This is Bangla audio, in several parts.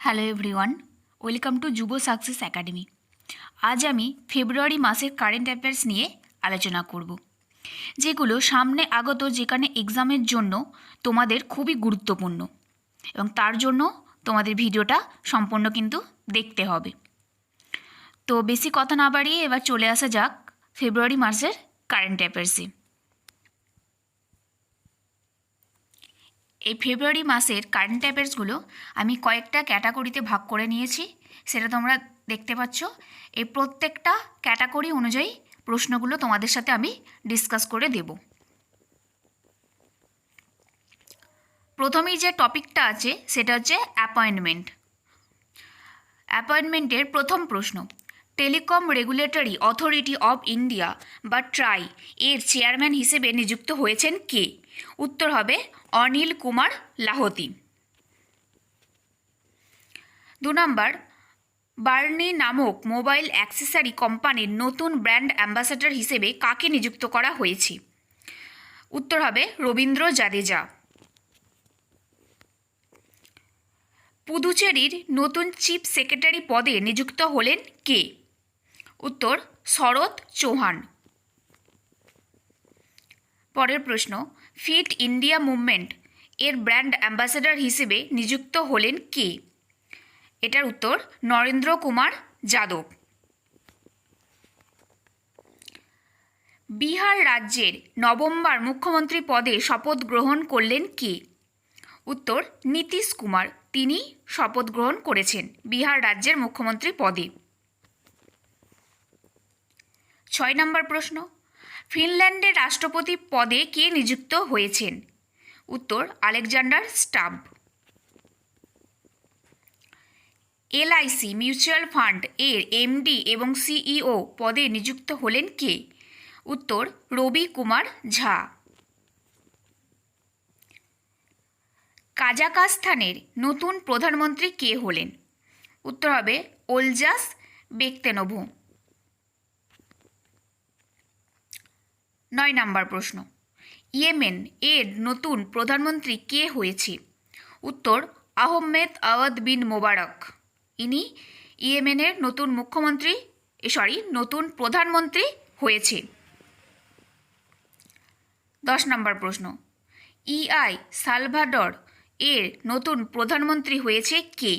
হ্যালো এভরিওয়ান, ওয়েলকাম টু যুব সাকসেস একাডেমি। আজ আমি ফেব্রুয়ারি মাসের কারেন্ট অ্যাফেয়ার্স নিয়ে আলোচনা করব, যেগুলো সামনে আগত যেখানে এক্সামের জন্য তোমাদের খুবই গুরুত্বপূর্ণ এবং তার জন্য তোমাদের ভিডিওটা সম্পূর্ণ কিন্তু দেখতে হবে। তো বেশি কথা না বাড়িয়ে এবার চলে আসা যাক ফেব্রুয়ারি মাসের কারেন্ট অ্যাফেয়ার্সে। এই ফেব্রুয়ারি মাসের কারেন্ট অ্যাফেয়ার্সগুলো আমি কয়েকটা ক্যাটাগরিতে ভাগ করে নিয়েছি, সেটা তোমরা দেখতে পাচ্ছ। এই প্রত্যেকটা ক্যাটাগরি অনুযায়ী প্রশ্নগুলো তোমাদের সাথে আমি ডিসকাস করে দেব। প্রথমেই যে টপিকটা আছে সেটা হচ্ছে অ্যাপয়েন্টমেন্ট। অ্যাপয়েন্টমেন্টের প্রথম প্রশ্ন, telecom regulatory authority of India বা ট্রাই এর চেয়ারম্যান হিসেবে নিযুক্ত হয়েছেন কে? উত্তর হবে অনিল কুমার লাহোতি। 2 নম্বর, বার্নি নামক মোবাইল অ্যাক্সেসরি কোম্পানির নতুন ব্র্যান্ড অ্যাম্বাসাডর হিসেবে কাকে নিযুক্ত করা হয়েছে? উত্তর হবে রবীন্দ্র জাদেজা। পুদুচেরির নতুন চিফ সেক্রেটারি পদে নিযুক্ত হলেন কে? উত্তর শরৎ চৌহান। পরের প্রশ্ন, ফিট ইন্ডিয়া মুভমেন্ট এর ব্র্যান্ড অ্যাম্বাসাডর হিসেবে নিযুক্ত হলেন কে? এটার উত্তর নরেন্দ্র কুমার যাদব। বিহার রাজ্যের নবমবার মুখ্যমন্ত্রী পদে শপথ গ্রহণ করলেন কে? উত্তর নীতিশ কুমার, তিনি শপথ গ্রহণ করেছেন বিহার রাজ্যের মুখ্যমন্ত্রী পদে। 6 নম্বর প্রশ্ন, ফিনল্যান্ডের রাষ্ট্রপতি পদে কে নিযুক্ত হয়েছেন? উত্তর Alexander stub. LIC mutual fund এর এমডি এবং সিইও পদে নিযুক্ত হলেন কে? উত্তর রবি কুমার ঝা। কাজাখস্তানের নতুন প্রধানমন্ত্রী কে হলেন? উত্তর হবে ওলজাস বেকতেনভু। 9 নম্বর প্রশ্ন, ইয়েমেন এর নতুন প্রধানমন্ত্রী কে হয়েছে? উত্তর আহমেদ আওয়াদ বিন মোবারক, ইনি ইয়েমেনের নতুন নতুন প্রধানমন্ত্রী হয়েছে। 10 নম্বর প্রশ্ন, সালভাডর এর নতুন প্রধানমন্ত্রী হয়েছে কে?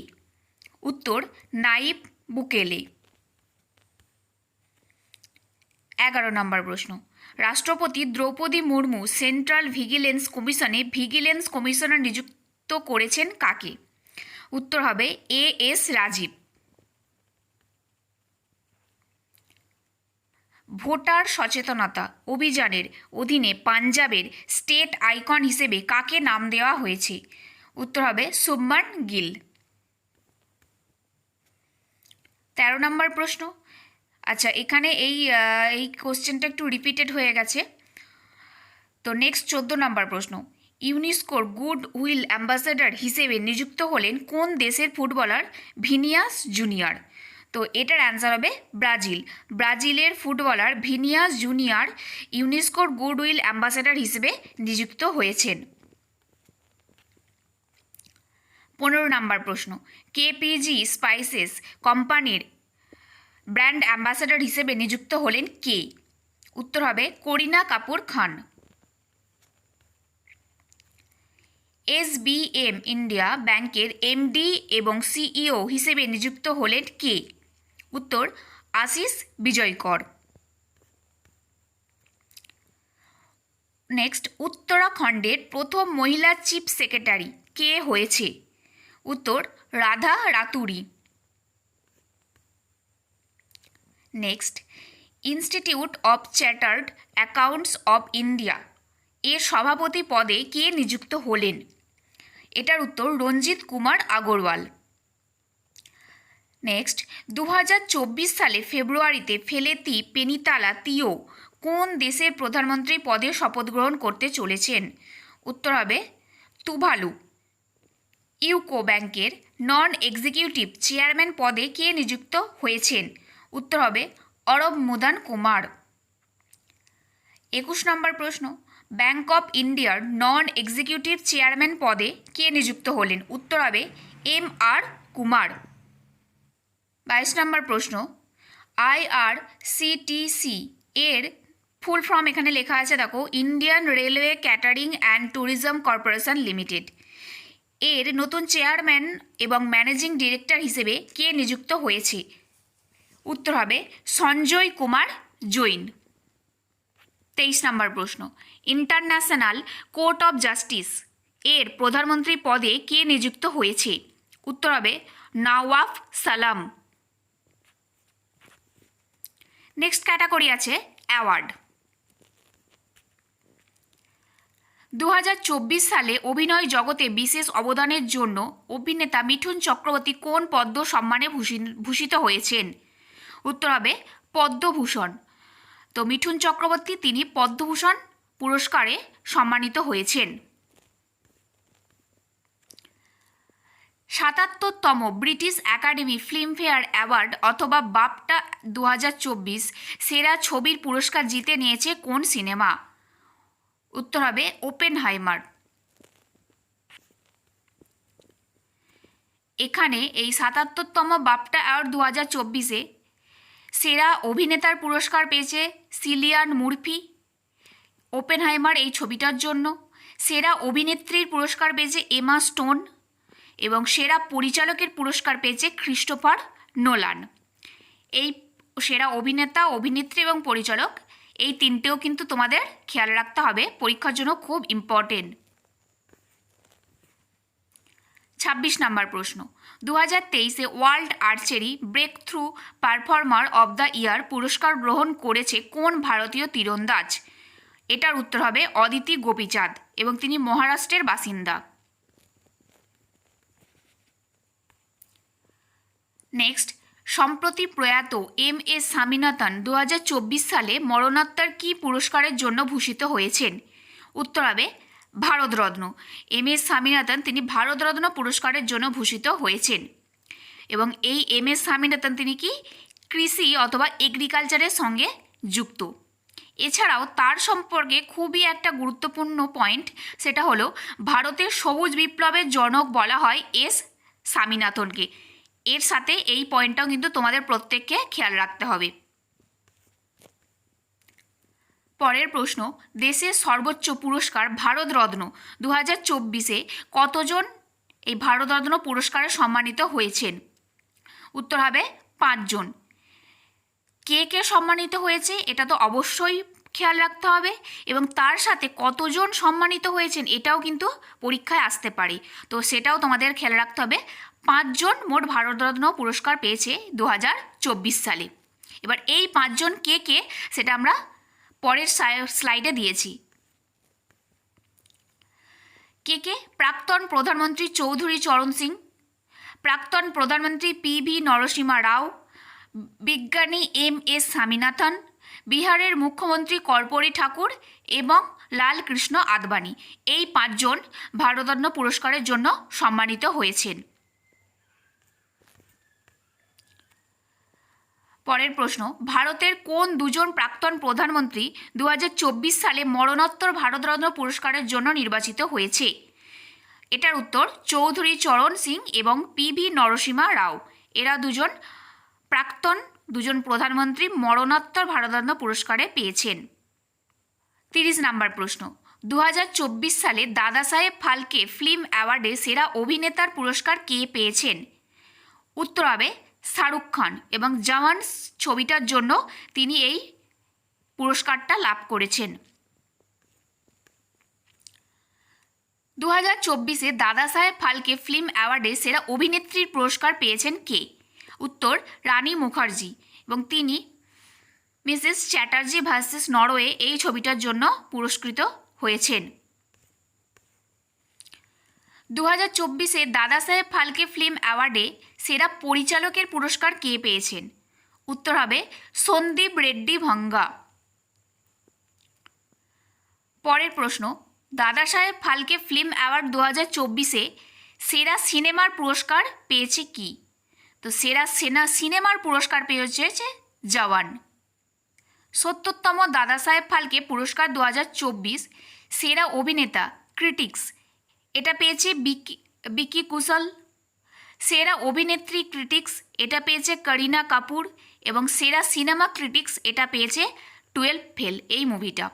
উত্তর নাইব বুকেলে। 11 নম্বর প্রশ্ন, রাষ্ট্রপতি দ্রৌপদী মুর্মু সেন্ট্রাল ভিজিলেন্স কমিশনে ভিজিলেন্স কমিশনার নিযুক্ত করেছেন কাকে? উত্তর হবে এস রাজীব। ভোটার সচেতনতা অভিযানের অধীনে পাঞ্জাবের স্টেট আইকন হিসেবে কাকে নাম দেওয়া হয়েছে? উত্তর হবে শুভমান গিল। 13 নম্বর প্রশ্ন, আচ্ছা এখানে এই কোশ্চেনটা একটু রিপিটেড হয়ে গেছে। তো নেক্সট 14 নম্বর প্রশ্ন, ইউনেস্কোর গুড উইল অ্যাম্বাসেডর হিসেবে নিযুক্ত হলেন কোন দেশের ফুটবলার ভিনিয়াস জুনিয়র? তো এটার অ্যান্সার হবে ব্রাজিল। ব্রাজিলের ফুটবলার ভিনিয়াস জুনিয়র ইউনেস্কোর গুড উইল অ্যাম্বাসেডর হিসেবে নিযুক্ত হয়েছেন। 15 নম্বর প্রশ্ন, কেপিজি স্পাইসেস কোম্পানির ব্র্যান্ড অ্যাম্বাসেডর হিসেবে নিযুক্ত হলেন কে? উত্তর হবে করিনা কাপুর খান। এসবিএম ইন্ডিয়া ব্যাংকের এমডি এবং সিইও হিসেবে নিযুক্ত হলেন কে? উত্তর আশিস বিজয়কর। নেক্সট, উত্তরাখণ্ডের প্রথম মহিলা চিফ সেক্রেটারি কে হয়েছে? উত্তর Radha Raturi. Next, institute of chartered accountants of India এর সভাপতি পদে কে নিযুক্ত হলেন? এটার উত্তর রঞ্জিত কুমার আগরওয়াল। নেক্সট, 2024 সালে ফেব্রুয়ারিতে ফেলেতি পেনিতালা তিও কোন দেশের প্রধানমন্ত্রী পদে শপথ গ্রহণ করতে চলেছেন? উত্তর হবে তুভালু। ইউকো ব্যাংকের নন এক্সিকিউটিভ চেয়ারম্যান পদে কে নিযুক্ত হয়েছেন? উত্তর হবে অরব মুদান কুমার। 21 নম্বর প্রশ্ন, ব্যাংক অফ ইন্ডিয়ার নন এক্সিকিউটিভ চেয়ারম্যান পদে কে নিযুক্ত হলেন? উত্তর হবে M.R. কুমার। 22 নম্বর প্রশ্ন, IRCTC এর ফুল ফর্ম এখানে লেখা আছে, দেখো, Indian railway catering and tourism corporation limited. এর নতুন চেয়ারম্যান এবং ম্যানেজিং ডিরেক্টর হিসেবে কে নিযুক্ত হয়েছে? উত্তর হবে সঞ্জয় কুমার জৈন। 23 নম্বর প্রশ্ন, ইন্টারন্যাশনাল কোর্ট অফ জাস্টিস এর প্রধানমন্ত্রী পদে কে নিযুক্ত হয়েছে? উত্তর হবে নওয়াব সালাম। নেক্সট ক্যাটাগরি আছে অ্যাওয়ার্ড। 2024 সালে অভিনয় জগতে বিশেষ অবদানের জন্য অভিনেতা মিঠুন চক্রবর্তী কোন পদ্ম সম্মানে ভূষিত হয়েছেন? উত্তর হবে পদ্মভূষণ। তো মিঠুন চক্রবর্তী তিনি পদ্মভূষণ পুরস্কারে সম্মানিত হয়েছেন। 77তম ব্রিটিশ একাডেমি ফিল্মফেয়ার অ্যাওয়ার্ড অথবা বাফটা 2024 সেরা ছবির পুরস্কার জিতে নিয়েছে কোন সিনেমা? উত্তর হবে ওপেনহাইমার। এখানে এই 77তম বাফটা অ্যাওয়ার্ড 2024-এ সেরা অভিনেতার পুরস্কার পেয়েছে সিলিয়ান মুরফি ওপেনহাইমার এই ছবিটার জন্য। সেরা অভিনেত্রীর পুরস্কার পেয়েছে এমা স্টোন এবং সেরা পরিচালকের পুরস্কার পেয়েছে ক্রিস্টোফার নোলান। এই সেরা অভিনেতা, অভিনেত্রী এবং পরিচালক এই তিনটেও কিন্তু তোমাদের খেয়াল রাখতে হবে, পরীক্ষার জন্য খুব ইম্পর্টেন্ট। 26 নম্বর প্রশ্ন, 2023-এ world archery breakthrough performer of the year পুরস্কার গ্রহণ করেছে কোন ভারতীয় তীরন্দাজ? এটার উত্তর হবে অদিতি গোপীচাঁদ এবং তিনি মহারাষ্ট্রের বাসিন্দা। নেক্সট, সম্প্রতি প্রয়াত M.A. স্বামীনাথন 2024 সালে মরণোত্তর কী পুরস্কারের জন্য ভূষিত হয়েছেন? উত্তর হবে ভারতরত্ন। M.A. স্বামীনাথন তিনি ভারতরত্ন পুরস্কারের জন্য ভূষিত হয়েছেন। এবং এই M.A. স্বামীনাথন তিনি কি কৃষি অথবা এগ্রিকালচারের সঙ্গে যুক্ত। এছাড়াও তার সম্পর্কে খুবই একটা গুরুত্বপূর্ণ পয়েন্ট, সেটা হলো ভারতের সবুজ বিপ্লবের জনক বলা হয় S. স্বামীনাথনকে। এর সাথে এই পয়েন্টটাও কিন্তু তোমাদের প্রত্যেককে খেয়াল রাখতে হবে। পরের প্রশ্ন, দেশের সর্বোচ্চ পুরস্কার ভারতরত্ন 2024-এ কতজন এই ভারতরত্ন পুরস্কারে সম্মানিত হয়েছেন? উত্তর হবে 5 জন। কে কে সম্মানিত হয়েছে এটা তো অবশ্যই খেয়াল রাখতে হবে, এবং তার সাথে কতজন সম্মানিত হয়েছেন এটাও কিন্তু পরীক্ষায় আসতে পারে, তো সেটাও তোমাদের খেয়াল রাখতে হবে। 5 জন মোট ভারতরত্ন পুরস্কার পেয়েছে 2024 সালে। এবার এই 5 জন কে কে সেটা আমরা পরের স্লাইডে দিয়েছি। কে কে? প্রাক্তন প্রধানমন্ত্রী চৌধুরী চরণ সিং, প্রাক্তন প্রধানমন্ত্রী PV নরসিমহা রাও, বিজ্ঞানী M.A. স্বামীনাথন, বিহারের মুখ্যমন্ত্রী কর্পূরী ঠাকুর এবং লালকৃষ্ণ আদবানি। এই 5 জন ভারতরত্ন পুরস্কারের জন্য সম্মানিত হয়েছেন। পরের প্রশ্ন, ভারতের কোন 2 জন প্রাক্তন প্রধানমন্ত্রী 2024 সালে মরণোত্তর ভারতরত্ন পুরস্কারের জন্য নির্বাচিত হয়েছে? এটার উত্তর চৌধুরী চরণ সিং এবং PV নরসিমহা রাও। এরা 2 জন প্রাক্তন 2 জন প্রধানমন্ত্রী মরণোত্তর ভারতরত্ন পুরস্কারে পেয়েছেন। 30 নম্বর প্রশ্ন, 2024 সালে দাদা সাহেব ফালকে ফিল্ম অ্যাওয়ার্ডে সেরা অভিনেতার পুরস্কার কে পেয়েছেন? উত্তর হবে শাহরুখ খান এবং জওয়ান ছবিটার জন্য তিনি এই পুরস্কারটা লাভ করেছেন। 2024-এ দাদা সাহেব ফালকে ফিল্ম অ্যাওয়ার্ডে সেরা অভিনেত্রীর পুরস্কার পেয়েছেন কে? উত্তর রানী মুখার্জি এবং তিনি মিসেস চ্যাটার্জি ভার্সেস নরওয়ে এই ছবিটার জন্য পুরস্কৃত হয়েছেন। 2024-এ দাদা সাহেব ফালকে ফিল্ম অ্যাওয়ার্ডে সেরা পরিচালকের পুরস্কার কে পেয়েছেন? উত্তর হবে সন্দীপ রেড্ডি ভাঙ্গা। পরের প্রশ্ন, দাদা সাহেব ফালকে ফিল্ম অ্যাওয়ার্ড 2024-এ সেরা সিনেমার পুরস্কার পেয়েছে কি? তো সেরা সিনেমার পুরস্কার পেয়েছে জওয়ান। 70তম দাদা সাহেব ফালকে পুরস্কার 2024 সেরা অভিনেতা ক্রিটিক্স, এটা পেয়েছে বিকি কুশল। সেরা অভিনেত্রী ক্রিটিক্স এটা পেয়েছে করিনা কাপুর, এবং সেরা সিনেমা ক্রিটিক্স এটা পেয়েছে 12 ফেল এই মুভিটা।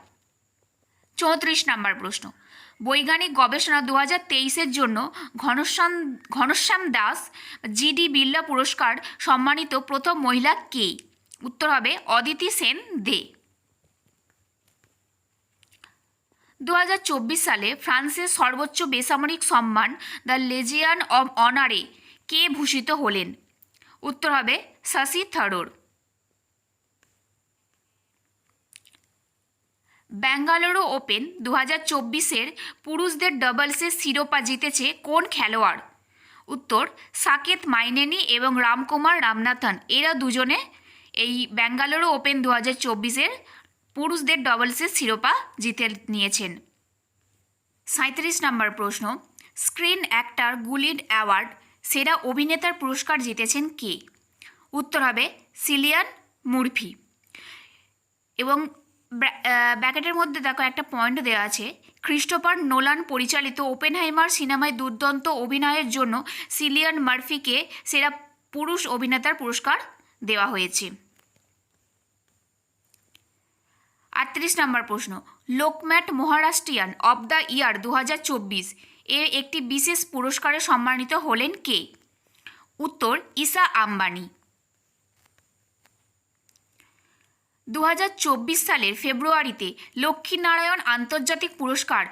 34 নম্বর প্রশ্ন, বৈজ্ঞানিক গবেষণা 2023-এর জন্য ঘনশ্যাম দাস জিডি বিড়লা পুরস্কার সম্মানিত প্রথম মহিলা কে? উত্তর হবে অদিতি সেন দে। 2024 সালে ফ্রান্সের সর্বোচ্চ বেসামরিক সম্মান দ্য লেজিয়ন অব অনারে কে ভূষিত হলেন? উত্তর হবে শশী থারুর। বেঙ্গালুরু ওপেন 2024-এর পুরুষদের ডাবলসের শিরোপা জিতেছে কোন খেলোয়াড়? উত্তর সাকেত মাইনেনি এবং রামকুমার রামনাথন, এরা দুজনে এই বেঙ্গালুরু ওপেন 2024-এর পুরুষদের ডাবলসের শিরোপা জিতে নিয়েছেন। 37 নম্বর প্রশ্ন, স্ক্রিন অ্যাক্টর গুলিড অ্যাওয়ার্ড সেরা অভিনেতার পুরস্কার জিতেছেন কে? উত্তর হবে সিলিয়ান মুরফি। এবং ব্র্যাকেটের মধ্যে দেখো একটা পয়েন্ট দেওয়া আছে, ক্রিস্টোফার নোলান পরিচালিত ওপেনহাইমার সিনেমায় দুর্দান্ত অভিনয়ের জন্য সিলিয়ান মার্ফিকে সেরা পুরুষ অভিনেতার পুরস্কার দেওয়া হয়েছে। 38 নম্বর প্রশ্ন, লোকম্যাট মহারাষ্ট্রিয়ান অব দ্য ইয়ার 2024 এর একটি বিশেষ পুরস্কারে সম্মানিত হলেন কে? উত্তর ঈশা আম্বানি। 2024 সালের ফেব্রুয়ারিতে লক্ষ্মীনারায়ণ আন্তর্জাতিক পুরস্কার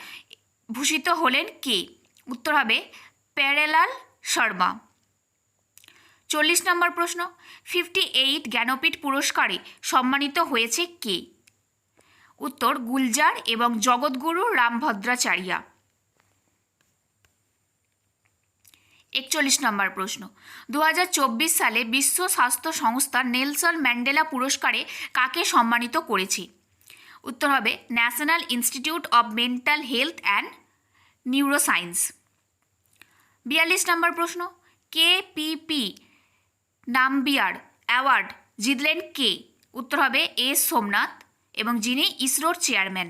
ভূষিত হলেন কে? উত্তর হবে প্যারেলাল শর্মা। 40 নম্বর প্রশ্ন, 58 জ্ঞানপীঠ পুরস্কারে সম্মানিত হয়েছে কে? উত্তর গুলজার এবং জগৎগুরু রামভদ্রাচার্যা। 41 নম্বর প্রশ্ন, 2024 সালে বিশ্ব স্বাস্থ্য সংস্থা নেলসন ম্যান্ডেলা পুরস্কারে কাকে সম্মানিত করেছে? উত্তর হবে national institute of mental health and neuroscience. 42 নম্বর প্রশ্ন, KPP নামবিয়ার অ্যাওয়ার্ড জিতলেন কে? উত্তর হবে এস সোমনাথ, এবং যিনি ইসরোর চেয়ারম্যান।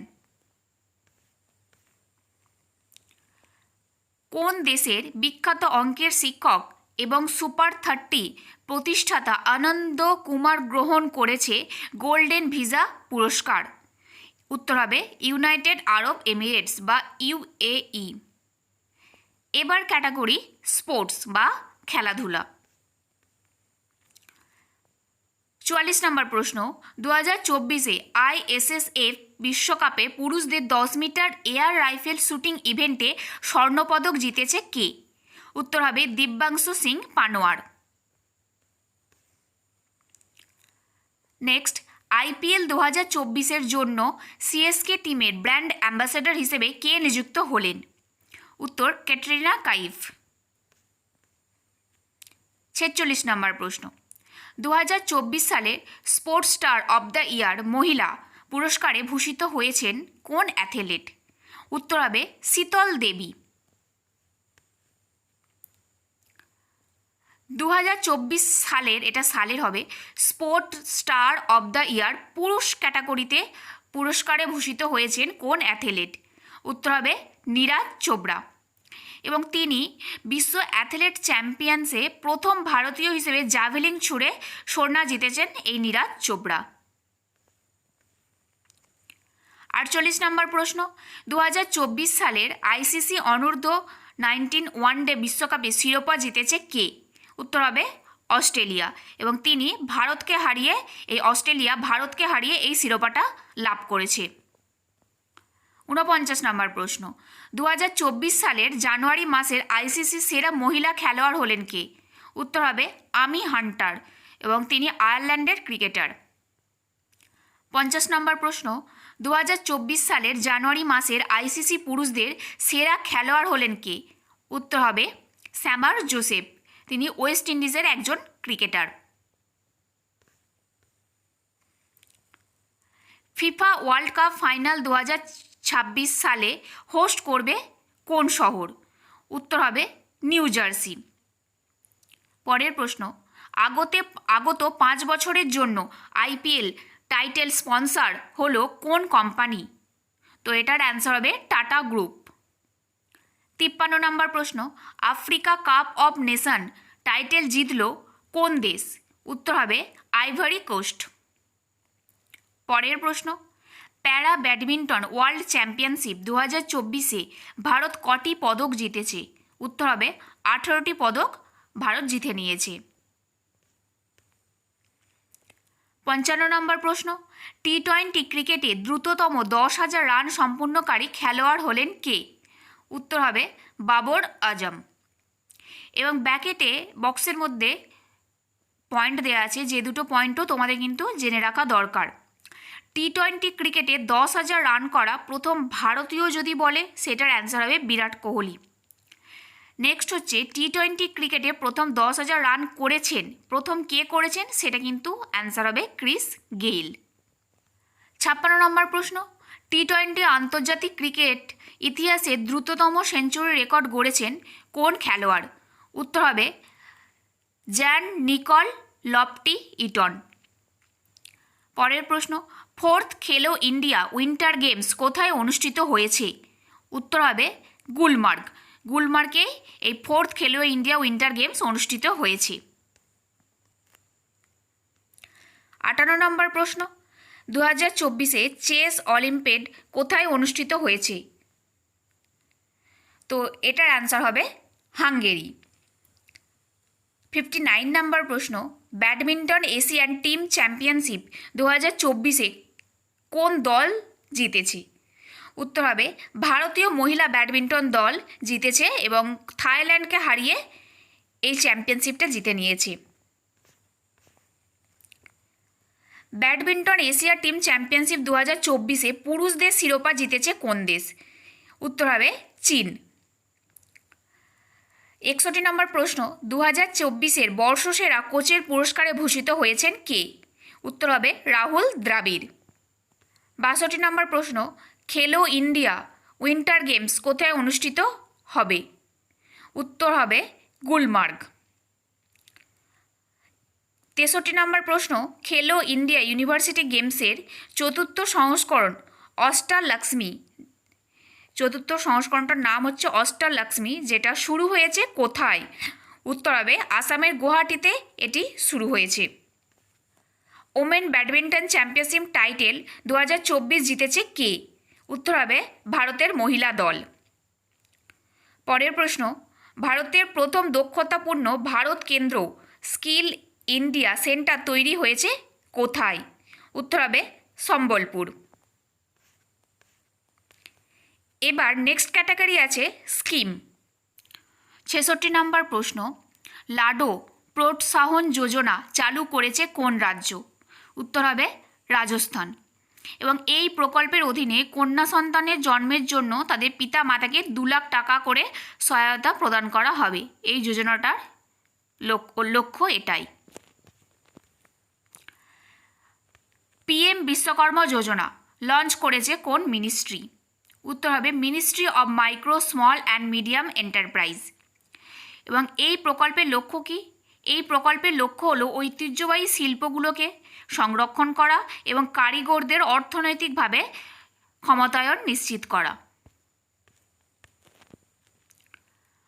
কোন দেশের বিখ্যাত অঙ্কের শিক্ষক এবং সুপার 30 প্রতিষ্ঠাতা আনন্দ কুমার গ্রহণ করেছে গোল্ডেন ভিসা পুরস্কার? উত্তর হবে ইউনাইটেড আরব এমিরেটস বা UAE। এবার ক্যাটাগরি স্পোর্টস বা খেলাধুলা। 44 নম্বর প্রশ্ন, 2024-এ ISSF বিশ্বকাপে পুরুষদের 10 মিটার এয়ার রাইফেল শুটিং ইভেন্টে স্বর্ণপদক জিতেছে কে? উত্তর হবে দিব্যাংশু সিং পানোয়ার। নেক্সট, IPL 2024-এর জন্য CSK টিমের ব্র্যান্ড অ্যাম্বাসেডর হিসেবে কে নিযুক্ত হলেন? উত্তর ক্যাটরিনা কাইফ। 46 নম্বর প্রশ্ন, 2024 সালে স্পোর্টস স্টার অব দ্য ইয়ার মহিলা পুরস্কারে ভূষিত হয়েছেন কোন অ্যাথলেট? উত্তর হবে শীতল দেবী। 2024 সালের, এটা সালের হবে, স্পোর্ট স্টার অব দ্য ইয়ার পুরুষ ক্যাটাগরিতে পুরস্কারে ভূষিত হয়েছেন কোন অ্যাথলেট? উত্তর হবে নীরাজ চোপড়া, এবং তিনি বিশ্ব অ্যাথলেট চ্যাম্পিয়নসে প্রথম ভারতীয় হিসেবে জাভেলিন ছুড়ে স্বর্ণ জিতেছেন এই নীরাজ চোপড়া। 48 নম্বর প্রশ্ন, 2024 সালের ICC অনূর্ধ্ব 19 ওয়ানডে বিশ্বকাপে শিরোপা জিতেছে কে? উত্তর হবে অস্ট্রেলিয়া, এবং তিনি ভারতকে হারিয়ে এই শিরোপাটা লাভ করেছে। 49 নম্বর প্রশ্ন, 2024 সালের জানুয়ারি মাসের ICC সেরা মহিলা খেলোয়াড় হলেন কে? উত্তর হবে আমি হান্টার, এবং তিনি আয়ারল্যান্ডের ক্রিকেটার। 50 নম্বর প্রশ্ন, 2024 সালের জানুয়ারি মাসের ICC পুরুষদের সেরা খেলোয়াড় হলেন কে? উত্তর হবে স্যামার জোসেফ, তিনি ওয়েস্ট ইন্ডিজের একজন cricketer. FIFA world cup final 2026 সালে হোস্ট করবে কোন শহর? উত্তর হবে নিউ জার্সি। পরের প্রশ্ন, আগত 5 বছরের জন্য IPL টাইটেল স্পন্সর হলো কোন কোম্পানি? তো এটার অ্যান্সার হবে টাটা গ্রুপ। 53 নম্বর প্রশ্ন, Africa cup of nation title জিতল কোন দেশ? উত্তর হবে আইভরি কোস্ট। পরের প্রশ্ন, প্যারা ব্যাডমিন্টন ওয়ার্ল্ড চ্যাম্পিয়নশিপ 2024-এ ভারত কটি পদক জিতেছে? উত্তর হবে 18টি পদক ভারত জিতে নিয়েছে। 55 নম্বর প্রশ্ন, টি-20 ক্রিকেটে দ্রুততম 10,000 রান সম্পূর্ণকারী খেলোয়াড় হলেন কে? উত্তর হবে বাবর আজম। এবং ব্যাকেটে বক্সের মধ্যে পয়েন্ট দেওয়া আছে, যে দুটো পয়েন্টও তোমাদের কিন্তু জেনে রাখা দরকার। টি-20 ক্রিকেটে 10,000 রান করা প্রথম ভারতীয় যদি বলে, সেটার অ্যান্সার হবে বিরাট কোহলি। নেক্সট হচ্ছে টি-20 ক্রিকেটে প্রথম 10,000 রান করেছেন, প্রথম কে করেছেন, সেটা কিন্তু অ্যান্সার হবে ক্রিস গেইল। 56 নম্বর প্রশ্ন, টি-20 আন্তর্জাতিক ক্রিকেট ইতিহাসে দ্রুততম সেঞ্চুরি রেকর্ড গড়েছেন কোন খেলোয়াড়? উত্তর হবে জ্যান নিকল লফটি ইটন। পরের প্রশ্ন, ফোর্থ খেলো ইন্ডিয়া উইন্টার গেমস কোথায় অনুষ্ঠিত হয়েছে? উত্তর হবে গুলমার্গ। গুলমার্গে এই ফোর্থ খেলো ইন্ডিয়া উইন্টার গেমস অনুষ্ঠিত হয়েছে। 58 নম্বর প্রশ্ন, 2024-এ চেস অলিম্পিয়াড কোথায় অনুষ্ঠিত হয়েছে? তো এটার অ্যান্সার হবে হাঙ্গেরি। 59 নম্বর প্রশ্ন, ব্যাডমিন্টন এশিয়ান টিম চ্যাম্পিয়নশিপ 2024-এ কোন দল জিতেছে? উত্তর হবে ভারতীয় মহিলা ব্যাডমিন্টন দল জিতেছে এবং থাইল্যান্ডকে হারিয়ে এই চ্যাম্পিয়নশিপটা জিতে নিয়েছে। ব্যাডমিন্টন এশিয়া টিম চ্যাম্পিয়নশিপ 2024-এ পুরুষদের শিরোপা জিতেছে কোন দেশ? উত্তর হবে চীন। 61 নম্বর প্রশ্ন, 2024-এর বর্ষসেরা কোচের পুরস্কারে ভূষিত হয়েছেন কে? উত্তর হবে রাহুল দ্রাবিড়। 62 নম্বর প্রশ্ন, খেলো ইন্ডিয়া উইন্টার গেমস কোথায় অনুষ্ঠিত হবে? উত্তর হবে গুলমার্গ। 63 নম্বর প্রশ্ন, খেলো ইন্ডিয়া ইউনিভার্সিটি গেমসের চতুর্থ সংস্করণ অষ্টালক্ষ্মী, চতুর্থ সংস্করণটার নাম হচ্ছে অষ্টালক্ষ্মী, যেটা শুরু হয়েছে কোথায়? উত্তর হবে আসামের গুয়াহাটিতে এটি শুরু হয়েছে। ওমেন ব্যাডমিন্টন চ্যাম্পিয়নশিপ টাইটেল 2024 জিতেছে কে? উত্তর হবে ভারতের মহিলা দল। পরের প্রশ্ন, ভারতের প্রথম দক্ষতাপূর্ণ ভারত কেন্দ্র স্কিল ইন্ডিয়া সেন্টার তৈরি হয়েছে কোথায়? উত্তর হবে সম্বলপুর। এবার নেক্সট ক্যাটাগরি আছে স্কিম। 66 নম্বর প্রশ্ন, লাডো প্রোৎসাহন যোজনা চালু করেছে কোন রাজ্য? উত্তর হবে রাজস্থান। এবং এই প্রকল্পের অধীনে কন্যা সন্তানের জন্মের জন্য তাদের পিতা মাতাকে 2 লাখ টাকা করে সহায়তা প্রদান করা হবে। এই যোজনাটার লক্ষ্য এটাই। পিএম বিশ্বকর্মা যোজনা লঞ্চ করেছে কোন মিনিস্ট্রি? উত্তর হবে ministry of micro small and medium enterprise. এবং এই প্রকল্পের লক্ষ্য কী? এই প্রকল্পের লক্ষ্য হলো ঐতিহ্যবাহী শিল্পগুলোকে সংরক্ষণ করা এবং কারিগরদের অর্থনৈতিকভাবে ক্ষমতায়ন নিশ্চিত করা।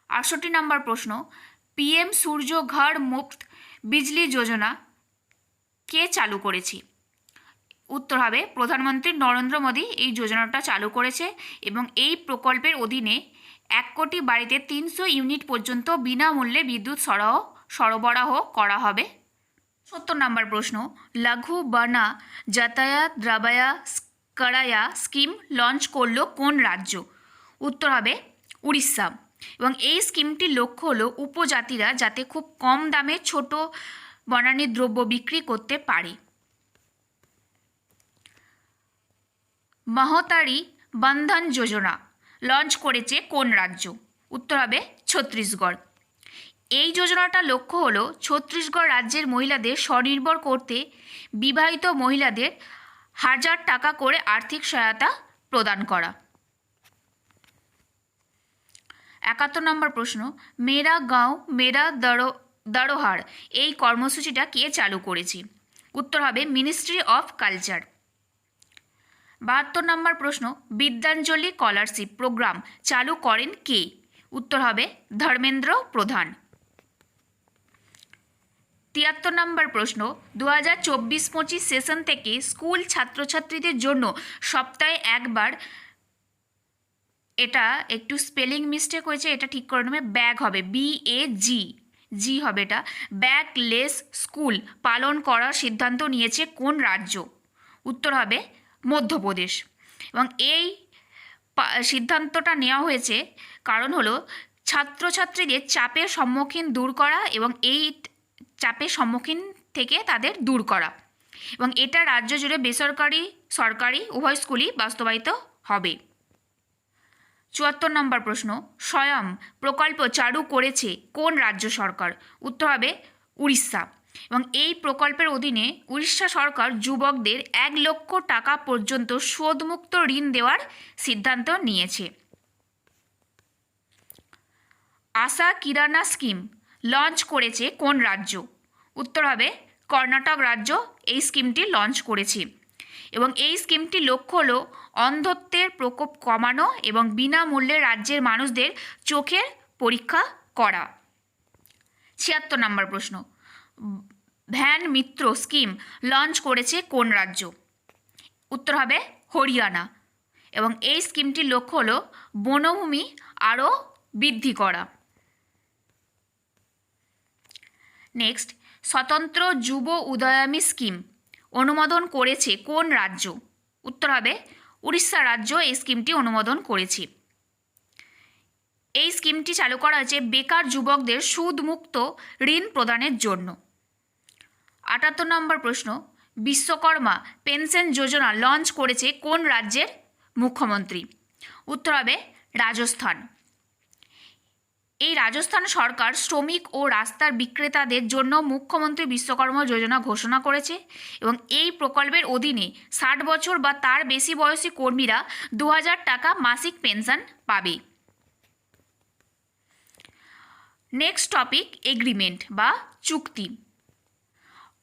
68 নম্বর প্রশ্ন, পিএম সূর্য ঘর মুফত বিজলি যোজনা কে চালু করেছে? উত্তর হবে প্রধানমন্ত্রী নরেন্দ্র মোদী এই যোজনাটা চালু করেছে এবং এই প্রকল্পের অধীনে 1 কোটি বাড়িতে 300 ইউনিট পর্যন্ত বিনামূল্যে বিদ্যুৎ সরবরাহ করা হবে। 70 নম্বর প্রশ্ন, লঘু বনা যাতায়াত দ্রাবায়া করায়া স্কিম লঞ্চ করলো কোন রাজ্য? উত্তর হবে উড়িষ্যা। এবং এই স্কিমটির লক্ষ্য হলো উপজাতিরা যাতে খুব কম দামে ছোট বনানী দ্রব্য বিক্রি করতে পারে। মহতারি বন্ধন যোজনা লঞ্চ করেছে কোন রাজ্য? উত্তর হবে ছত্তিশগড়। এই যোজনাটার লক্ষ্য হলো ছত্তিশগড় রাজ্যের মহিলাদের স্বনির্ভর করতে বিবাহিত মহিলাদের 1000 টাকা করে আর্থিক সহায়তা প্রদান করা। 71 নম্বর প্রশ্ন, মেরা গাঁও মেরা দরোহার এই কর্মসূচিটা কে চালু করেছে? উত্তর হবে মিনিস্ট্রি অফ কালচার। 72 নম্বর প্রশ্ন, বিদ্যাঞ্জলি স্কলারশিপ প্রোগ্রাম চালু করেন কে? উত্তর হবে ধর্মেন্দ্র প্রধান। নম্বর প্রশ্ন, 2024-25 সেশন থেকে স্কুল ছাত্রছাত্রীদের জন্য সপ্তাহে একবার, এটা একটু স্পেলিং মিস্টেক হয়েছে, এটা ঠিক করে নেবে, ব্যাগ হবে BAG হবে এটা, ব্যাগলেস স্কুল পালন করার সিদ্ধান্ত নিয়েছে কোন রাজ্য? উত্তর হবে মধ্যপ্রদেশ। এবং এই সিদ্ধান্তটা নেওয়া হয়েছে কারণ হলো ছাত্রছাত্রীদের চাপের সম্মুখীন দূর করা এবং এই চাপের সম্মুখীন থেকে তাদের দূর করা, এবং এটা রাজ্য জুড়ে বেসরকারি সরকারি উভয় স্কুলই বাস্তবায়িত হবে। 74 নম্বর প্রশ্ন, স্বয়ং প্রকল্প চালু করেছে কোন রাজ্য সরকার? উত্তর হবে উড়িষ্যা। এবং এই প্রকল্পের অধীনে উড়িষ্যা সরকার যুবকদের 1 লক্ষ টাকা পর্যন্ত সুদমুক্ত ঋণ দেওয়ার সিদ্ধান্ত নিয়েছে। আশা কিরানা স্কিম লঞ্চ করেছে কোন রাজ্য? উত্তর হবে কর্ণাটক রাজ্য এই স্কিমটি লঞ্চ করেছে। এবং এই স্কিমটির লক্ষ্য হলো অন্ধত্বের প্রকোপ কমানো এবং বিনামূল্যে রাজ্যের মানুষদের চোখের পরীক্ষা করা। 76 নম্বর প্রশ্ন, ভ্যান মিত্র স্কিম লঞ্চ করেছে কোন রাজ্য? উত্তর হবে হরিয়ানা। এবং এই স্কিমটির লক্ষ্য হলো বনভূমি আরও বৃদ্ধি করা। নেক্সট, স্বতন্ত্র যুব উদয়মী স্কিম অনুমোদন করেছে কোন রাজ্য? উত্তর হবে উড়িষ্যা রাজ্য এই স্কিমটি অনুমোদন করেছে। এই স্কিমটি চালু করা হয়েছে বেকার যুবকদের সুদমুক্ত ঋণ প্রদানের জন্য। 78 নম্বর প্রশ্ন, বিশ্বকর্মা পেনশন যোজনা লঞ্চ করেছে কোন রাজ্যের মুখ্যমন্ত্রী? উত্তর হবে রাজস্থান। এই রাজস্থান সরকার শ্রমিক ও রাস্তার বিক্রেতাদের জন্য মুখ্যমন্ত্রী বিশ্বকর্মা যোজনা ঘোষণা করেছে এবং এই প্রকল্পের অধীনে 60 বছর বা তার বেশি বয়সী কর্মীরা 2000 টাকা মাসিক পেনশন পাবে। নেক্সট টপিক, এগ্রিমেন্ট বা চুক্তি।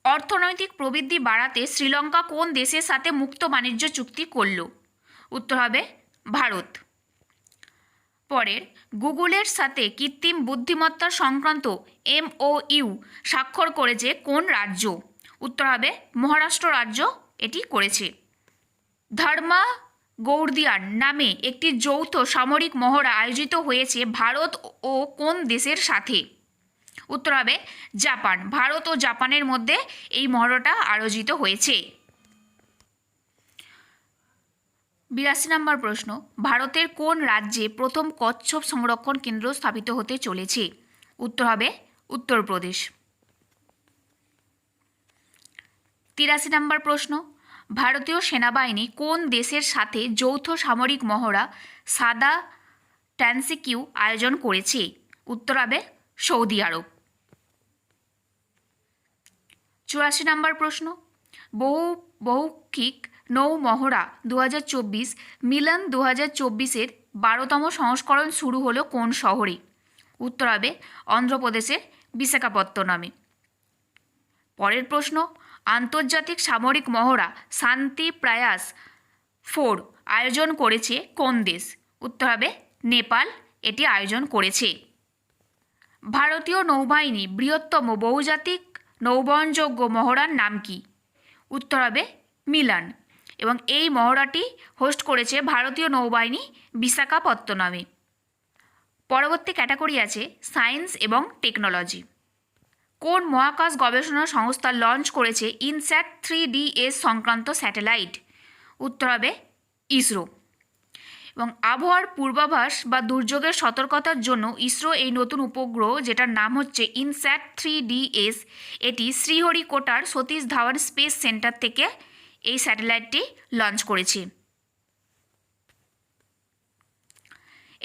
অর্থনৈতিক প্রবৃদ্ধি বাড়াতে শ্রীলঙ্কা কোন দেশের সাথে মুক্ত বাণিজ্য চুক্তি করল? উত্তর হবে ভারত। পরের, গুগলের সাথে কৃত্রিম বুদ্ধিমত্তা সংক্রান্ত MOU স্বাক্ষর করেছে কোন রাজ্য? উত্তর হবে মহারাষ্ট্র রাজ্য এটি করেছে। ধর্মা গৌড়দিয়ান নামে একটি যৌথ সামরিক মহড়া আয়োজিত হয়েছে ভারত ও কোন দেশের সাথে? উত্তর হবে জাপান। ভারত ও জাপানের মধ্যে এই মহড়াটা আয়োজিত হয়েছে। 82 নম্বর প্রশ্ন, ভারতের কোন রাজ্যে প্রথম কচ্ছপ সংরক্ষণ কেন্দ্র স্থাপিত হতে চলেছে? উত্তর হবে উত্তরপ্রদেশ। 83 নম্বর প্রশ্ন, ভারতীয় সেনাবাহিনী কোন দেশের সাথে যৌথ সামরিক মহড়া সাদা ট্যানসিকিউ আয়োজন করেছে? উত্তর হবে সৌদি আরব। 84 নম্বর প্রশ্ন, বহুমুখিক নৌ মহড়া 2024 মিলন 2024-এর 12তম সংস্করণ শুরু হলো কোন শহরে? উত্তর হবে অন্ধ্রপ্রদেশের বিশাখাপত্তনমে। পরের প্রশ্ন, আন্তর্জাতিক সামরিক মহড়া শান্তি প্রয়াস 4 আয়োজন করেছে কোন দেশ? উত্তর হবে নেপাল এটি আয়োজন করেছে। ভারতীয় নৌবাহিনী বৃহত্তম বহুজাতিক নৌবহনযোগ্য মহড়ার নাম কি? উত্তর হবে মিলন। এবং এই মহড়াটি হোস্ট করেছে ভারতীয় নৌবাহিনী বিশাখাপত্তনমে। পরবর্তী ক্যাটাগরি আছে সায়েন্স এবং টেকনোলজি। কোন মহাকাশ গবেষণা সংস্থা লঞ্চ করেছে ইনস্যাট 3DS সংক্রান্ত স্যাটেলাইট? উত্তর হবে ইসরো। এবং আবহাওয়ার পূর্বাভাস বা দুর্যোগের সতর্কতার জন্য ইসরো এই নতুন উপগ্রহ যেটার নাম হচ্ছে ইনস্যাট 3DS, এটি শ্রীহরিকোটার সতীশ ধাওয়ান স্পেস সেন্টার থেকে এই স্যাটেলাইটটি লঞ্চ করেছে।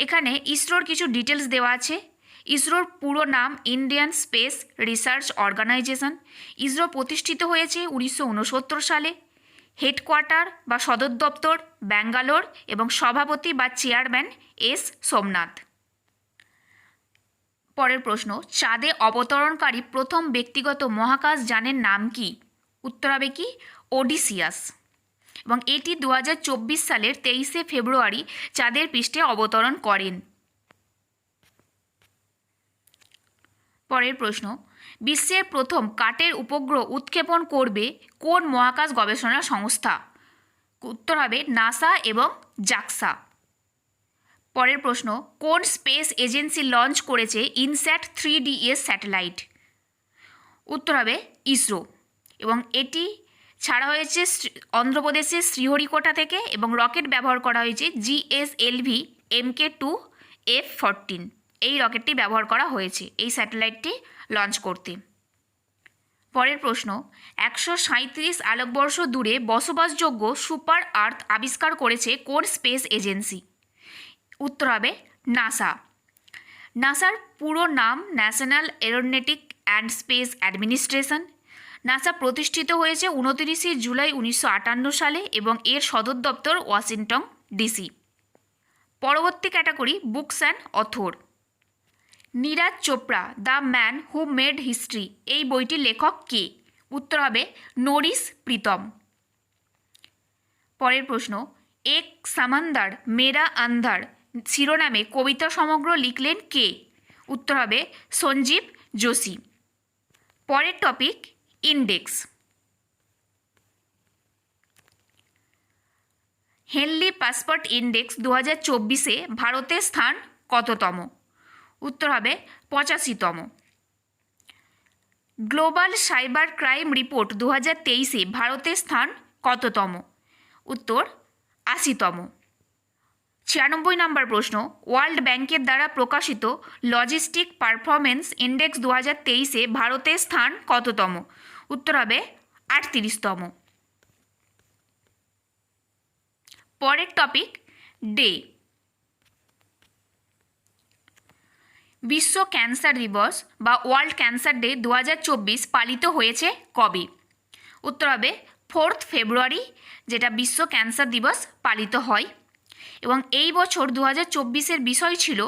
এখানে ইসরোর কিছু ডিটেলস দেওয়া আছে। ইসরোর পুরো নাম Indian Space Research Organisation. ISRO প্রতিষ্ঠিত হয়েছে 1969 সালে। হেডকোয়ার্টার বা সদর দপ্তর ব্যাঙ্গালোর এবং সভাপতি বা চেয়ারম্যান S সোমনাথ। পরের প্রশ্ন, চাঁদে অবতরণকারী প্রথম ব্যক্তিগত মহাকাশ যানের নাম কি? উত্তর হবে কি ওডিসিয়াস। এবং এটি 2024 সালের 23শে ফেব্রুয়ারি চাঁদের পৃষ্ঠে অবতরণ করেন। পরের প্রশ্ন, বিশ্বের প্রথম কাঠের উপগ্রহ উৎক্ষেপণ করবে কোন মহাকাশ গবেষণা সংস্থা? উত্তর হবে নাসা এবং জাক্সা। পরের প্রশ্ন, কোন স্পেস এজেন্সি লঞ্চ করেছে ইনস্যাট 3DS স্যাটেলাইট? উত্তর হবে ইসরো। এবং এটি ছাড়া হয়েছে অন্ধ্রপ্রদেশের শ্রীহরিকোটা থেকে, এবং রকেট ব্যবহার করা হয়েছে GSLV Mk2F14। এই রকেটটি ব্যবহার করা হয়েছে এই স্যাটেলাইটটি লঞ্চ করতে। পরের প্রশ্ন, 137 আলোকবর্ষ দূরে বসবাসযোগ্য সুপার আর্থ আবিষ্কার করেছে কোন স্পেস এজেন্সি? উত্তর হবে নাসা। নাসার পুরো নাম national aeronautic and space administration. NASA প্রতিষ্ঠিত হয়েছে 29 জুলাই 1958 সালে এবং এর সদর দপ্তর ওয়াশিংটন ডিসি। পরবর্তী category books and author. Neeraj Chopra the man who made history এই বইটির লেখক কে? উত্তর হবে নরিস প্রীতম। পরের প্রশ্ন, এক সামান্দার মেরা আন্ধার শিরোনামে কবিতা সমগ্র লিখলেন কে? উত্তর হবে সঞ্জীব যোশী। পরের topic index. Henley passport index 2024-এ ভারতের স্থান কততম? উত্তর হবে 85তম। গ্লোবাল সাইবার ক্রাইম রিপোর্ট 2023-এ ভারতের স্থান কততম? উত্তর 80তম। 96 নম্বর প্রশ্ন, ওয়ার্ল্ড ব্যাংকের দ্বারা প্রকাশিত লজিস্টিক পারফরমেন্স ইন্ডেক্স 2023-এ ভারতের স্থান কততম? উত্তর হবে 38তম। পরের টপিক ডে। বিশ্ব ক্যান্সার দিবস বা ওয়ার্ল্ড ক্যান্সার ডে 2024 পালিত হয়েছে কবে? উত্তর হবে 4 ফেব্রুয়ারি, যেটা বিশ্ব ক্যান্সার দিবস পালিত হয়। এবং এই বছর 2024-এর বিষয় ছিল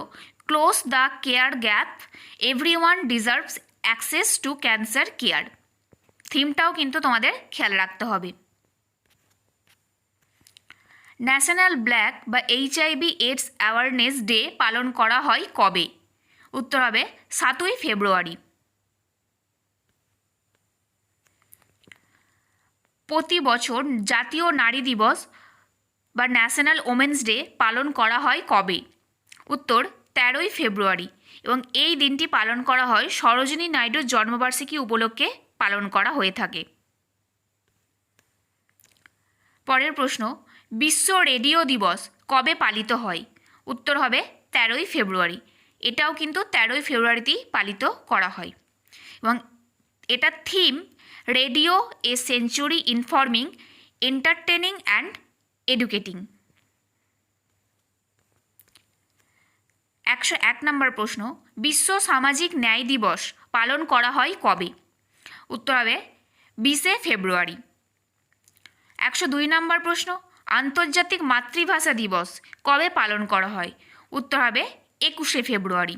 close the care gap, everyone deserves access to cancer care. থিমটাও কিন্তু তোমাদের খেয়াল রাখতে হবে। ন্যাশনাল ব্ল্যাক বা HIV এইডস অ্যাওয়ারনেস ডে পালন করা হয় কবে? উত্তর হবে 7 ফেব্রুয়ারি। প্রতি বছর জাতীয় নারী দিবস বা ন্যাশনাল ওমেন্স ডে পালন করা হয় কবে? উত্তর 13 ফেব্রুয়ারি। এবং এই দিনটি পালন করা হয় সরোজিনী নাইডুর জন্মবার্ষিকী উপলক্ষে পালন করা হয়ে থাকে। পরের প্রশ্ন, বিশ্ব রেডিও দিবস কবে পালিত হয়? উত্তর হবে 13 ফেব্রুয়ারি। এটাও কিন্তু 13 ফেব্রুয়ারিতেই পালিত করা হয়। এবং এটার theme radio a century informing, entertaining and educating. 101 নম্বর প্রশ্ন, বিশ্ব সামাজিক ন্যায় দিবস পালন করা হয় কবে? উত্তর হবে 20 ফেব্রুয়ারি। 102 নম্বর প্রশ্ন, আন্তর্জাতিক মাতৃভাষা দিবস কবে পালন করা হয়? উত্তর হবে 21 ফেব্রুয়ারি।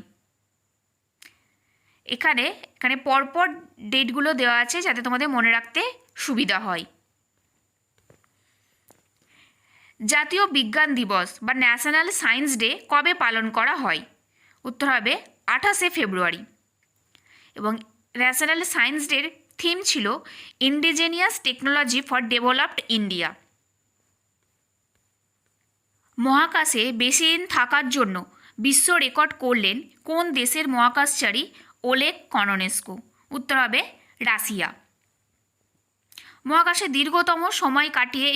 এখানে পরপর ডেটগুলো দেওয়া আছে যাতে তোমাদের মনে রাখতে সুবিধা হয়। জাতীয় বিজ্ঞান দিবস বা ন্যাশনাল সায়েন্স ডে কবে পালন করা হয়? উত্তর হবে 28 ফেব্রুয়ারি। এবং ন্যাশনাল সায়েন্স ডের থিম ছিল indigenous technology for developed India. মহাকাশে বেশি দিন থাকার জন্য বিশ্ব রেকর্ড করলেন কোন দেশের মহাকাশচারী ওলেগ কননেস্কো? উত্তর হবে রাশিয়া। মহাকাশে দীর্ঘতম সময় কাটিয়ে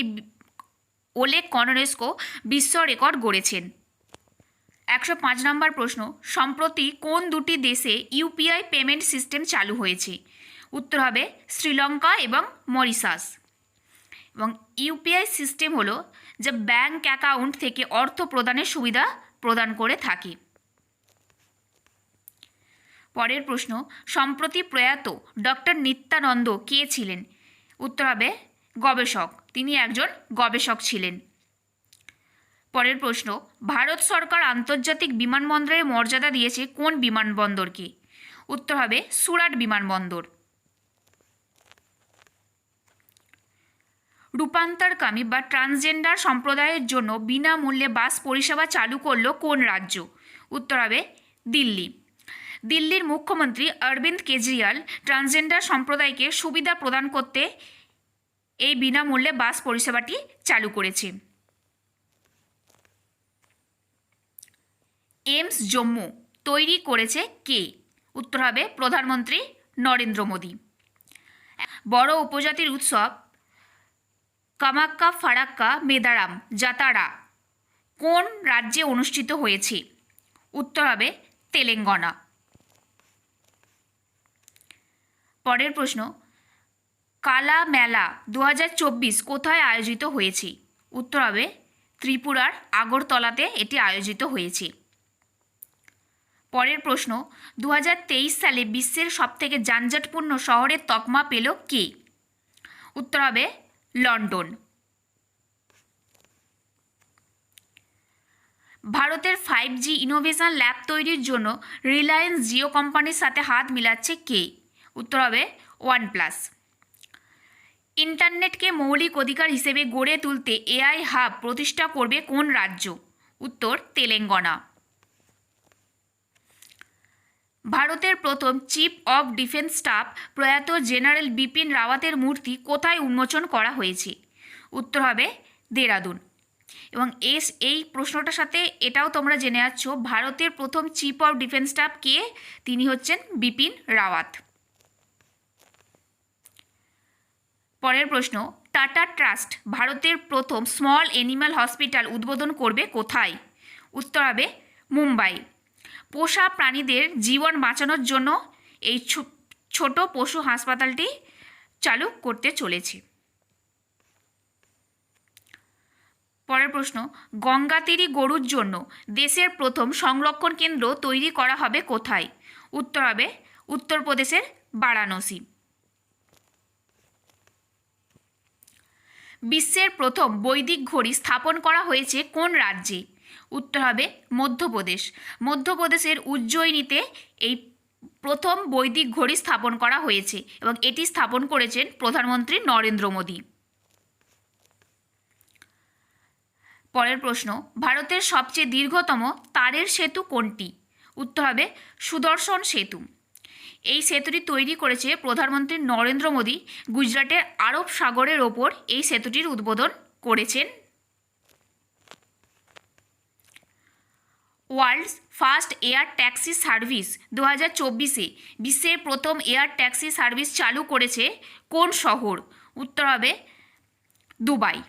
ওলেগ কননেস্কো বিশ্ব রেকর্ড গড়েছেন। 105 নম্বর প্রশ্ন, সম্প্রতি কোন দুটি দেশে ইউপিআই পেমেন্ট সিস্টেম চালু হয়েছে? উত্তর হবে শ্রীলঙ্কা এবং মরিশাস। এবং ইউপিআই সিস্টেম হলো যা ব্যাঙ্ক অ্যাকাউন্ট থেকে অর্থ প্রদানের সুবিধা প্রদান করে থাকে। পরের প্রশ্ন, সম্প্রতি প্রয়াত ডক্টর নিত্যানন্দ কে ছিলেন? উত্তর হবে গবেষক। তিনি একজন গবেষক ছিলেন। পরের প্রশ্ন, ভারত সরকার আন্তর্জাতিক বিমানবন্দরের মর্যাদা দিয়েছে কোন বিমানবন্দরকে? উত্তর হবে সুরাট বিমানবন্দর। রূপান্তরকামী বা ট্রান্সজেন্ডার সম্প্রদায়ের জন্য বিনামূল্যে বাস পরিষেবা চালু করল কোন রাজ্য? উত্তর হবে দিল্লি। দিল্লির মুখ্যমন্ত্রী অরবিন্দ কেজরিওয়াল ট্রান্সজেন্ডার সম্প্রদায়কে সুবিধা প্রদান করতে এই বিনামূল্যে বাস পরিষেবাটি চালু করেছে? এইমস জম্মু তৈরি করেছে কে? উত্তর হবে প্রধানমন্ত্রী নরেন্দ্র মোদী। বড় উপজাতির উৎসব কামাক্কা ফারাক্কা মেদারাম জাতারা কোন রাজ্যে অনুষ্ঠিত হয়েছে? উত্তর হবে তেলেঙ্গানা। পরের প্রশ্ন, কালা মেলা 2024 কোথায় আয়োজিত হয়েছে? উত্তর হবে ত্রিপুরার আগরতলাতে এটি আয়োজিত হয়েছে। পরের প্রশ্ন, 2023 সালে বিশ্বের সবথেকে যানজটপূর্ণ শহরের তকমা পেল কে? উত্তর হবে লন্ডন। ভারতের 5G ইনোভেশন ল্যাব তৈরির জন্য রিলায়েন্স জিও কোম্পানির সাথে হাত মিলাচ্ছে কে? উত্তর হবে ওয়ানপ্লাস। ইন্টারনেটকে মৌলিক অধিকার হিসেবে গড়ে তুলতে এআই হাব প্রতিষ্ঠা করবে কোন রাজ্য? উত্তর তেলেঙ্গানা। ভারতের প্রথম চিফ অফ ডিফেন্স স্টাফ প্রয়াত জেনারেল বিপিন রাওয়াতের মূর্তি কোথায় উন্মোচন করা হয়েছে? উত্তর হবে দেরাদুন। এবং এই প্রশ্নটার সাথে এটাও তোমরা জেনে যাচ্ছ, ভারতের প্রথম চিফ অফ ডিফেন্স স্টাফ কে? তিনি হচ্ছেন বিপিন রাওয়াত। পরের প্রশ্ন, টাটা ট্রাস্ট ভারতের প্রথম স্মল অ্যানিম্যাল হসপিটাল উদ্বোধন করবে কোথায়? উত্তর হবে মুম্বাই। পোষা প্রাণীদের জীবন বাঁচানোর জন্য এই ছোট পশু হাসপাতালটি চালু করতে চলেছে। পরের প্রশ্ন, গঙ্গাতীরী গরুর জন্য দেশের প্রথম সংরক্ষণ কেন্দ্র তৈরি করা হবে কোথায়? উত্তর হবে উত্তরপ্রদেশের বারাণসী। বিশ্বের প্রথম বৈদিক ঘড়ি স্থাপন করা হয়েছে কোন রাজ্যে? উত্তর হবে মধ্যপ্রদেশ। মধ্যপ্রদেশের উজ্জয়িনীতে এই প্রথম বৈদিক ঘড়ি স্থাপন করা হয়েছে এবং এটি স্থাপন করেছেন প্রধানমন্ত্রী নরেন্দ্র মোদী। পরের প্রশ্ন, ভারতের সবচেয়ে দীর্ঘতম তারের সেতু কোনটি? উত্তর হবে সুদর্শন সেতু। এই সেতুটি তৈরি করেছে প্রধানমন্ত্রী নরেন্দ্র মোদী। গুজরাটের আরব সাগরের ওপর এই সেতুটির উদ্বোধন করেছেন। World's first air taxi service 2024 বিশ্বের প্রথম এয়ার ট্যাক্সি সার্ভিস চালু করেছে কোন শহর? উত্তর হবে দুবাই।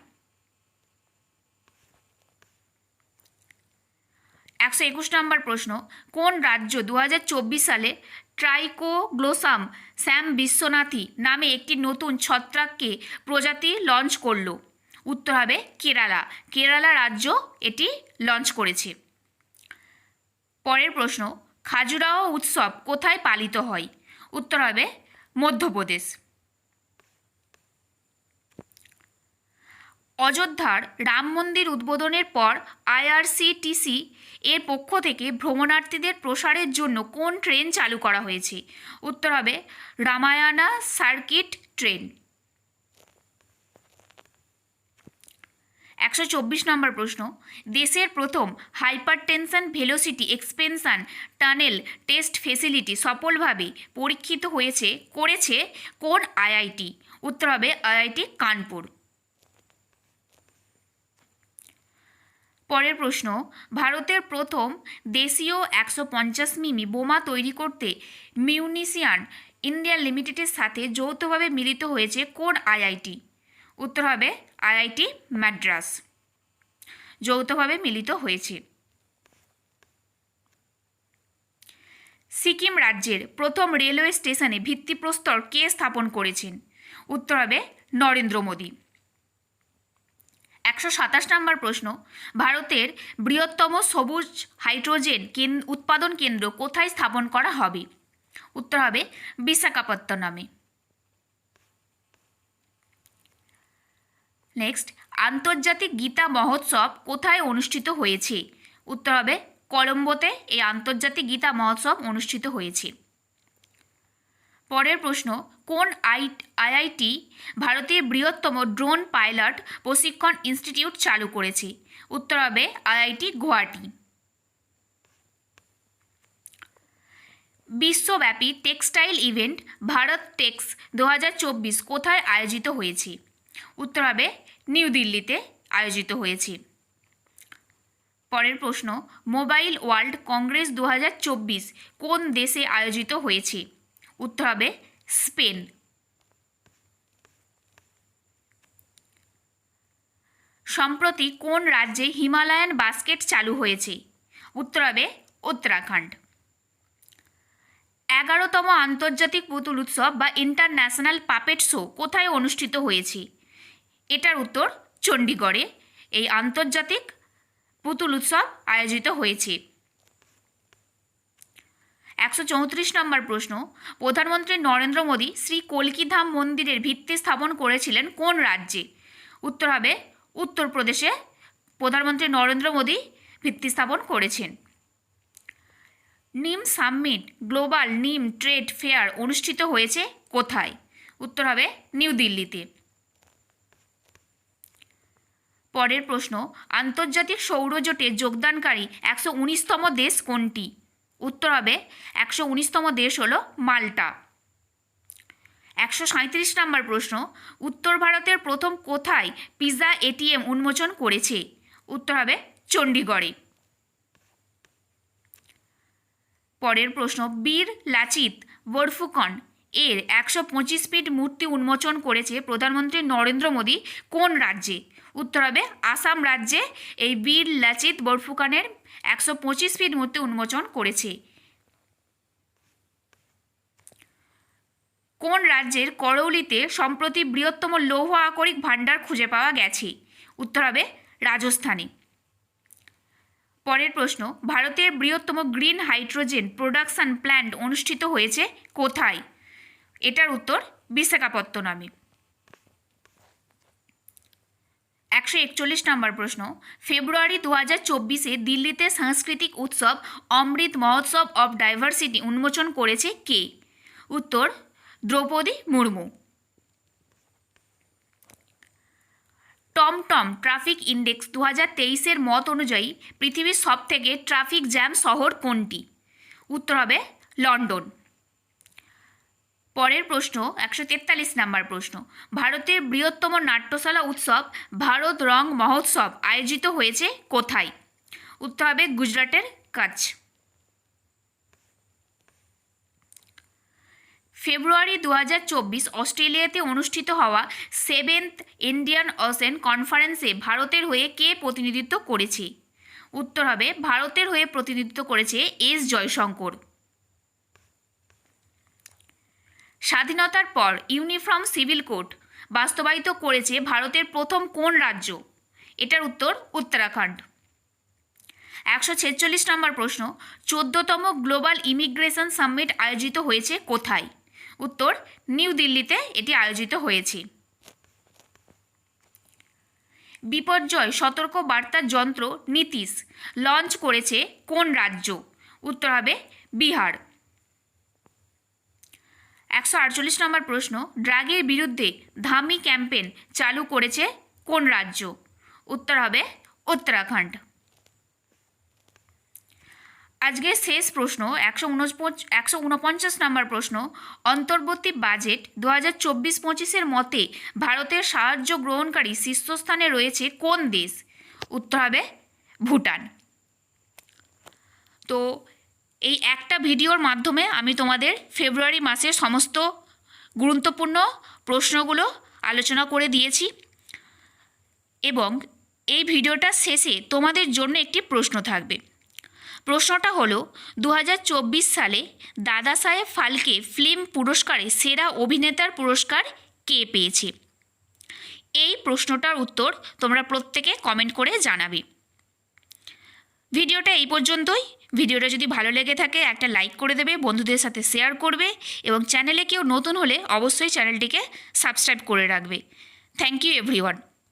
121 নম্বর প্রশ্ন, কোন রাজ্য 2024 সালে ট্রাইকোগ্লোসাম স্যাম বিশ্বনাথী নামে একটি নতুন ছত্রাককে প্রজাতি লঞ্চ করল? উত্তর হবে কেরালা। কেরালা রাজ্য এটি লঞ্চ করেছে। পরের প্রশ্ন, খাজুরাহো উৎসব কোথায় পালিত হয়? উত্তর হবে মধ্যপ্রদেশ। অযোধ্যার রাম মন্দির উদ্বোধনের পর আইআরসিটিসি এর পক্ষ থেকে ভ্রমণার্থীদের প্রসারের জন্য কোন ট্রেন চালু করা হয়েছে? উত্তর হবে রামায়ণা সার্কিট ট্রেন। 124 নম্বর প্রশ্ন, দেশের প্রথম hypertension velocity expansion tunnel test facility সফলভাবে পরীক্ষিত করেছে কোন আইআইটি? উত্তর হবে আইআইটি কানপুর। পরের প্রশ্ন, ভারতের প্রথম দেশীয় 150 মিমি বোমা তৈরি করতে মিউনিশিয়ান ইন্ডিয়া লিমিটেডের সাথে যৌথভাবে মিলিত হয়েছে কোন আইআইটি? উত্তর হবে আইআইটি মাদ্রাস। যৌথভাবে মিলিত হয়েছে। সিকিম রাজ্যের প্রথম রেলওয়ে স্টেশনে ভিত্তিপ্রস্তর কে স্থাপন করেছেন? উত্তর হবে নরেন্দ্র মোদী। 127 নম্বর প্রশ্ন, ভারতের বৃহত্তম সবুজ হাইড্রোজেন উৎপাদন কেন্দ্র কোথায় স্থাপন করা হবে? উত্তর হবে বিশাখাপত্তনমে। নেক্সট, আন্তর্জাতিক গীতা মহোৎসব কোথায় অনুষ্ঠিত হয়েছে? উত্তর হবে কলম্বোতে এই আন্তর্জাতিক গীতা মহোৎসব অনুষ্ঠিত হয়েছে। পরের প্রশ্ন, কোন আইআইটি ভারতের বৃহত্তম ড্রোন পাইলট প্রশিক্ষণ ইনস্টিটিউট চালু করেছে? উত্তর হবে আইআইটি গুয়াহাটি। বিশ্বব্যাপী টেক্সটাইল ইভেন্ট ভারত টেক্স 2024 কোথায় আয়োজিত হয়েছে? উত্তর হবে নিউ দিল্লিতে আয়োজিত হয়েছে। পরের প্রশ্ন, মোবাইল ওয়ার্ল্ড কংগ্রেস 2024 কোন দেশে আয়োজিত হয়েছে? উত্তর হবে স্পেন। সম্প্রতি কোন রাজ্যে হিমালয়ান বাস্কেট চালু হয়েছে? উত্তর হবে উত্তরাখণ্ড। 11তম আন্তর্জাতিক পুতুল উৎসব বা ইন্টারন্যাশনাল পাপেট শো কোথায় অনুষ্ঠিত হয়েছে? এটার উত্তর চণ্ডীগড়ে এই আন্তর্জাতিক পুতুল উৎসব আয়োজিত হয়েছে। 134 নম্বর প্রশ্ন, প্রধানমন্ত্রী নরেন্দ্র মোদী শ্রী কল্কি ধাম মন্দিরের ভিত্তি স্থাপন করেছিলেন কোন রাজ্যে? উত্তর হবে উত্তরপ্রদেশে প্রধানমন্ত্রী নরেন্দ্র মোদী ভিত্তি স্থাপন করেছেন। নিম সামিট গ্লোবাল নিম ট্রেড ফেয়ার অনুষ্ঠিত হয়েছে কোথায়? উত্তর হবে নিউ দিল্লিতে। পরের প্রশ্ন, আন্তর্জাতিক সৌরজোটে যোগদানকারী 119তম দেশ কোনটি? উত্তর হবে 119তম দেশ হল মাল্টা। 137 নম্বর প্রশ্ন, উত্তর ভারতের প্রথম কোথায় পিৎজা এটিএম উন্মোচন করেছে? উত্তর হবে চণ্ডীগড়ে। পরের প্রশ্ন, বীর লাচিত বরফুকন এর 125 ফিট মূর্তি উন্মোচন করেছে প্রধানমন্ত্রী নরেন্দ্র মোদী কোন রাজ্যে? উত্তর হবে আসাম রাজ্যে এই বীর লাচিত বরফুকনের 125 ফিট মূর্তি উন্মোচন করেছে। কোন রাজ্যের করৌলিতে সম্প্রতি বৃহত্তম লৌহ আকরিক ভাণ্ডার খুঁজে পাওয়া গেছে? উত্তর হবে রাজস্থানে। পরের প্রশ্ন, ভারতের বৃহত্তম গ্রিন হাইড্রোজেন প্রোডাকশন প্ল্যান্ট অনুষ্ঠিত হয়েছে কোথায়? এটার উত্তর বিশাখাপত্তনমে। 141 নম্বর প্রশ্ন, ফেব্রুয়ারি 2024 দিল্লিতে সাংস্কৃতিক উৎসব অমৃত মহোৎসব অব ডাইভার্সিটি উন্মোচন করেছে কে? উত্তর দ্রৌপদী মুর্মু। টমটম ট্রাফিক ইন্ডেক্স 2023 মত অনুযায়ী পৃথিবীর সবথেকে ট্রাফিক জ্যাম শহর কোনটি? উত্তর হবে লন্ডন। পরের প্রশ্ন 143 নম্বর প্রশ্ন, ভারতের বৃহত্তম নাট্যশালা উৎসব ভারত রং মহোৎসব আয়োজিত হয়েছে কোথায়? উত্তর হবে গুজরাটের কচ্ছ। ফেব্রুয়ারি 2024 অস্ট্রেলিয়াতে অনুষ্ঠিত হওয়া 7th ইন্ডিয়ান ওশেন কনফারেন্সে ভারতের হয়ে কে প্রতিনিধিত্ব করেছে? উত্তর হবে ভারতের হয়ে প্রতিনিধিত্ব করেছে এস জয়শঙ্কর। স্বাধীনতার পর ইউনিফর্ম সিভিল কোড বাস্তবায়িত করেছে ভারতের প্রথম কোন রাজ্য? এটার উত্তর উত্তরাখণ্ড। 146 নম্বর প্রশ্ন, 14তম গ্লোবাল ইমিগ্রেশন সামিট আয়োজিত হয়েছে কোথায়? উত্তর নিউ দিল্লিতে এটি আয়োজিত হয়েছে। বিপর্যয় সতর্ক বার্তা যন্ত্র নীতিশ লঞ্চ করেছে কোন রাজ্য? উত্তর হবে বিহার। 148 নম্বর প্রশ্ন, ড্রাগের বিরুদ্ধে ধামি ক্যাম্পেন চালু করেছে কোন রাজ্য? উত্তর হবে উত্তরাখণ্ড। আজকের শেষ প্রশ্ন 149 নম্বর প্রশ্ন, অন্তর্বর্তী বাজেট 2024-25 মতে ভারতের সাহায্য গ্রহণকারী শীর্ষস্থানে রয়েছে কোন দেশ? উত্তর হবে ভুটান। তো এই একটা ভিডিওর মাধ্যমে আমি তোমাদের ফেব্রুয়ারি মাসের সমস্ত গুরুত্বপূর্ণ প্রশ্নগুলো আলোচনা করে দিয়েছি এবং এই ভিডিওটার শেষে তোমাদের জন্য একটি প্রশ্ন থাকবে। প্রশ্নটা হলো 2024 সালে দাদা সাহেব ফালকে ফিল্ম পুরস্কারে সেরা অভিনেতার পুরস্কার কে পেয়েছে? এই প্রশ্নটার উত্তর তোমরা প্রত্যেকে কমেন্ট করে জানাবে। ভিডিওটা এই পর্যন্তই। ভিডিওটা যদি ভালো লেগে থাকে একটা লাইক করে দেবে, বন্ধুদের সাথে শেয়ার করবে এবং চ্যানেলে কেউ নতুন হলে অবশ্যই চ্যানেলটিকে সাবস্ক্রাইব করে রাখবে। Thank you everyone.